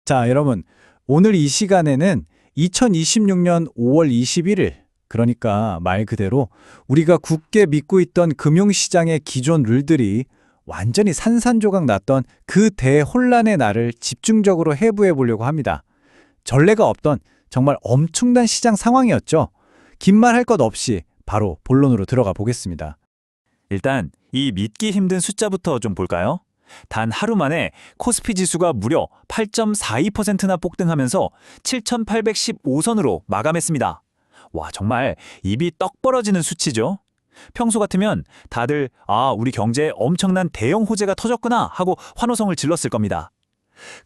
자, 여러분, 오늘 이 시간에는 2026년 5월 21일, 그러니까 말 그대로 우리가 굳게 믿고 있던 금융시장의 기존 룰들이 완전히 산산조각 났던 그 대혼란의 날을 집중적으로 해부해 보려고 합니다. 전례가 없던 정말 엄청난 시장 상황이었죠. 긴 말 할 것 없이 바로 본론으로 들어가 보겠습니다. 일단 이 믿기 힘든 숫자부터 좀 볼까요? 단 하루 만에 코스피 지수가 무려 8.42%나 폭등하면서 7,815선으로 마감했습니다. 와, 정말 입이 떡 벌어지는 수치죠? 평소 같으면 다들 우리 경제에 엄청난 대형 호재가 터졌구나 하고 환호성을 질렀을 겁니다.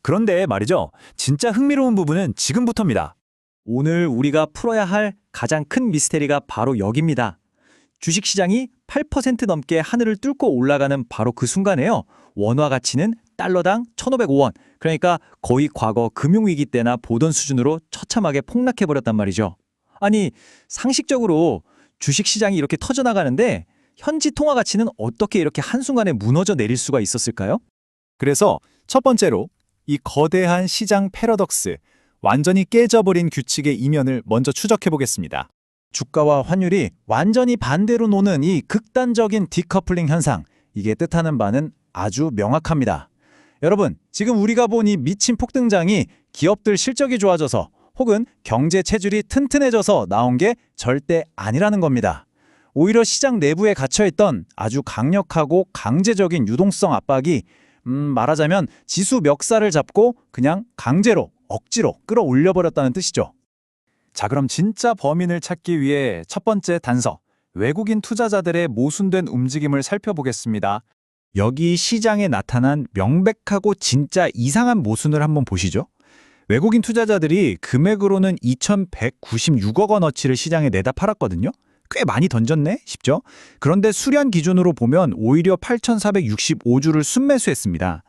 그런데 말이죠. 진짜 흥미로운 부분은 지금부터입니다. 오늘 우리가 풀어야 할 가장 큰 미스테리가 바로 여기입니다. 주식시장이 8% 넘게 하늘을 뚫고 올라가는 바로 그 순간에요. 원화 가치는 달러당 1,505원, 그러니까 거의 과거 금융위기 때나 보던 수준으로 처참하게 폭락해버렸단 말이죠. 아니, 상식적으로 주식시장이 이렇게 터져나가는데 현지 통화 가치는 어떻게 이렇게 한순간에 무너져 내릴 수가 있었을까요? 그래서 첫 번째로 이 거대한 시장 패러독스, 완전히 깨져버린 규칙의 이면을 먼저 추적해 보겠습니다. 주가와 환율이 완전히 반대로 노는 이 극단적인 디커플링 현상, 이게 뜻하는 바는 아주 명확합니다. 여러분, 지금 우리가 본 이 미친 폭등장이 기업들 실적이 좋아져서 혹은 경제 체질이 튼튼해져서 나온 게 절대 아니라는 겁니다. 오히려 시장 내부에 갇혀있던 아주 강력하고 강제적인 유동성 압박이 말하자면 지수 멱살을 잡고 그냥 강제로, 억지로 끌어올려버렸다는 뜻이죠. 자, 그럼 진짜 범인을 찾기 위해 첫 번째 단서, 외국인 투자자들의 모순된 움직임을 살펴보겠습니다. 여기 시장에 나타난 명백하고 진짜 이상한 모순을 한번 보시죠. 외국인 투자자들이 금액으로는 2,196억 원어치를 시장에 내다 팔았거든요. 꽤 많이 던졌네 싶죠? 그런데 수량 기준으로 보면 오히려 8,465주를 순매수했습니다.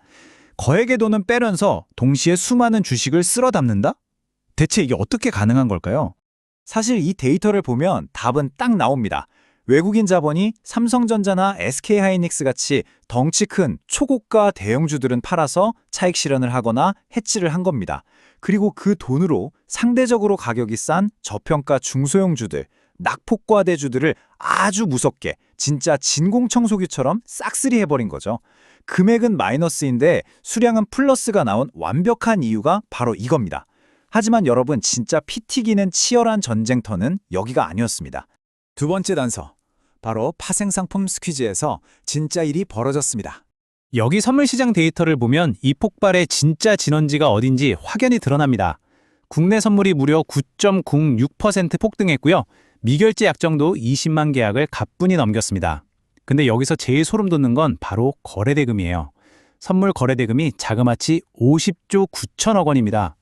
거액의 돈은 빼면서 동시에 수많은 주식을 쓸어 담는다? 대체 이게 어떻게 가능한 걸까요? 사실 이 데이터를 보면 답은 딱 나옵니다. 외국인 자본이 삼성전자나 SK하이닉스 같이 덩치 큰 초고가 대형주들은 팔아서 차익 실현을 하거나 해치를 한 겁니다. 그리고 그 돈으로 상대적으로 가격이 싼 저평가 중소형주들, 낙폭과대주들을 아주 무섭게 진짜 진공청소기처럼 싹쓸이 해버린 거죠. 금액은 마이너스인데 수량은 플러스가 나온 완벽한 이유가 바로 이겁니다. 하지만 여러분, 진짜 피 튀기는 치열한 전쟁터는 여기가 아니었습니다. 두 번째 단서, 바로 파생상품 스퀴즈에서 진짜 일이 벌어졌습니다. 여기 선물시장 데이터를 보면 이 폭발의 진짜 진원지가 어딘지 확연히 드러납니다. 국내 선물이 무려 9.06% 폭등했고요. 미결제 약정도 20만 계약을 가뿐히 넘겼습니다. 근데 여기서 제일 소름 돋는 건 바로 거래대금이에요. 선물 거래대금이 자그마치 50조 9천억 원입니다.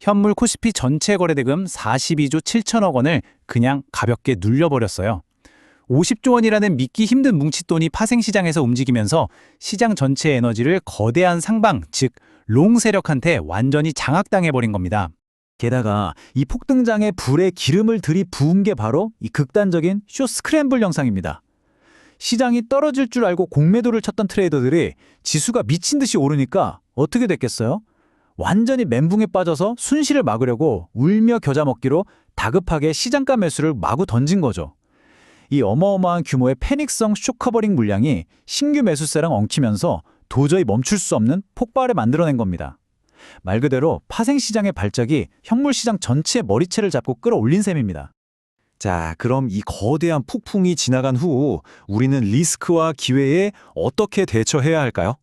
현물 코스피 전체 거래대금 42조 7천억 원을 그냥 가볍게 눌려버렸어요. 50조 원이라는 믿기 힘든 뭉칫돈이 파생시장에서 움직이면서 시장 전체 에너지를 거대한 상방, 즉 롱 세력한테 완전히 장악당해버린 겁니다. 게다가 이 폭등장에 불에 기름을 들이부은 게 바로 이 극단적인 쇼 스크램블 영상입니다. 시장이 떨어질 줄 알고 공매도를 쳤던 트레이더들이 지수가 미친 듯이 오르니까 어떻게 됐겠어요? 완전히 멘붕에 빠져서 순실을 막으려고 울며 겨자 먹기로 다급하게 시장가 매수를 마구 던진 거죠. 이 어마어마한 규모의 패닉성 쇼커버링 물량이 신규 매수세랑 엉키면서 도저히 멈출 수 없는 폭발을 만들어낸 겁니다. 말 그대로 파생시장의 발작이 현물시장 전체의 머리채를 잡고 끌어올린 셈입니다. 자, 그럼 이 거대한 폭풍이 지나간 후 우리는 리스크와 기회에 어떻게 대처해야 할까요?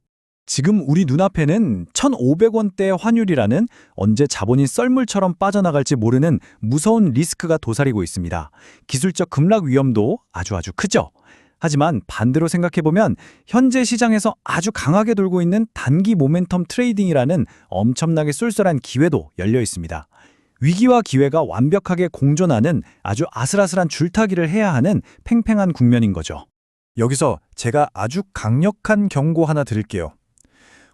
지금 우리 눈앞에는 1,500원대 환율이라는 언제 자본이 썰물처럼 빠져나갈지 모르는 무서운 리스크가 도사리고 있습니다. 기술적 급락 위험도 아주 크죠. 하지만 반대로 생각해보면 현재 시장에서 아주 강하게 돌고 있는 단기 모멘텀 트레이딩이라는 엄청나게 쏠쏠한 기회도 열려 있습니다. 위기와 기회가 완벽하게 공존하는 아주 아슬아슬한 줄타기를 해야 하는 팽팽한 국면인 거죠. 여기서 제가 아주 강력한 경고 하나 드릴게요.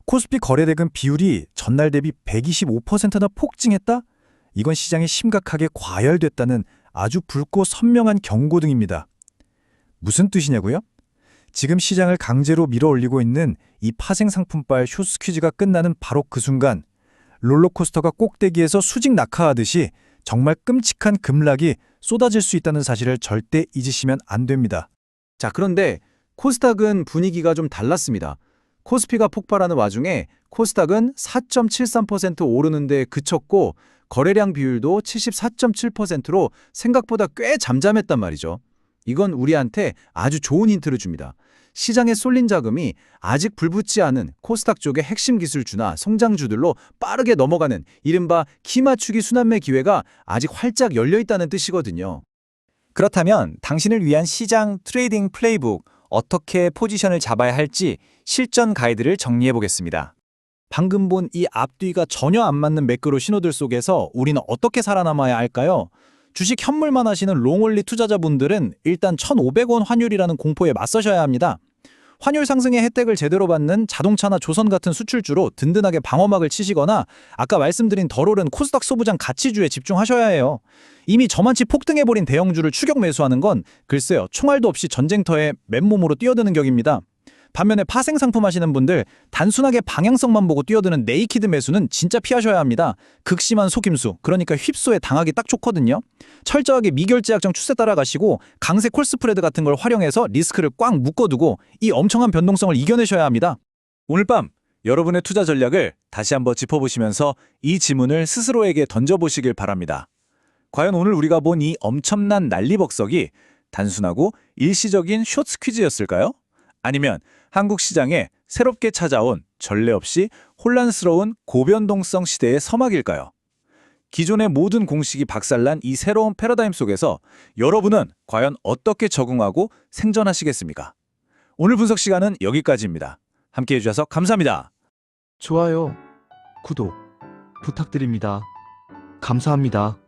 코스피 거래대금 비율이 전날 대비 125%나 폭증했다? 이건 시장이 심각하게 과열됐다는 아주 붉고 선명한 경고등입니다. 무슨 뜻이냐고요? 지금 시장을 강제로 밀어올리고 있는 이 파생상품발 숏스퀴즈가 끝나는 바로 그 순간 롤러코스터가 꼭대기에서 수직 낙하하듯이 정말 끔찍한 급락이 쏟아질 수 있다는 사실을 절대 잊으시면 안 됩니다. 자, 그런데 코스닥은 분위기가 좀 달랐습니다. 코스피가 폭발하는 와중에 코스닥은 4.73% 오르는데 그쳤고 거래량 비율도 74.7%로 생각보다 꽤 잠잠했단 말이죠. 이건 우리한테 아주 좋은 힌트를 줍니다. 시장에 쏠린 자금이 아직 불붙지 않은 코스닥 쪽의 핵심 기술주나 성장주들로 빠르게 넘어가는 이른바 키 맞추기 순환매 기회가 아직 활짝 열려 있다는 뜻이거든요. 그렇다면 당신을 위한 시장 트레이딩 플레이북, 어떻게 포지션을 잡아야 할지 실전 가이드를 정리해 보겠습니다. 방금 본 이 앞뒤가 전혀 안 맞는 매크로 신호들 속에서 우리는 어떻게 살아남아야 할까요? 주식 현물만 하시는 롱올리 투자자분들은 일단 1,500원 환율이라는 공포에 맞서셔야 합니다. 환율 상승의 혜택을 제대로 받는 자동차나 조선 같은 수출주로 든든하게 방어막을 치시거나 아까 말씀드린 덜 오른 코스닥 소부장 가치주에 집중하셔야 해요. 이미 저만치 폭등해버린 대형주를 추격 매수하는 건 글쎄요, 총알도 없이 전쟁터에 맨몸으로 뛰어드는 격입니다. 반면에 파생 상품 하시는 분들 단순하게 방향성만 보고 뛰어드는 네이키드 매수는 진짜 피하셔야 합니다. 극심한 속임수, 그러니까 휩소에 당하기 딱 좋거든요. 철저하게 미결제 약정 추세 따라가시고 강세 콜스프레드 같은 걸 활용해서 리스크를 꽉 묶어두고 이 엄청난 변동성을 이겨내셔야 합니다. 오늘 밤 여러분의 투자 전략을 다시 한번 짚어보시면서 이 질문을 스스로에게 던져보시길 바랍니다. 과연 오늘 우리가 본 이 엄청난 난리벅석이 단순하고 일시적인 숏 퀴즈였을까요? 아니면 한국 시장에 새롭게 찾아온 전례 없이 혼란스러운 고변동성 시대의 서막일까요? 기존의 모든 공식이 박살난 이 새로운 패러다임 속에서 여러분은 과연 어떻게 적응하고 생존하시겠습니까? 오늘 분석 시간은 여기까지입니다. 함께해 주셔서 감사합니다. 좋아요, 구독 부탁드립니다. 감사합니다.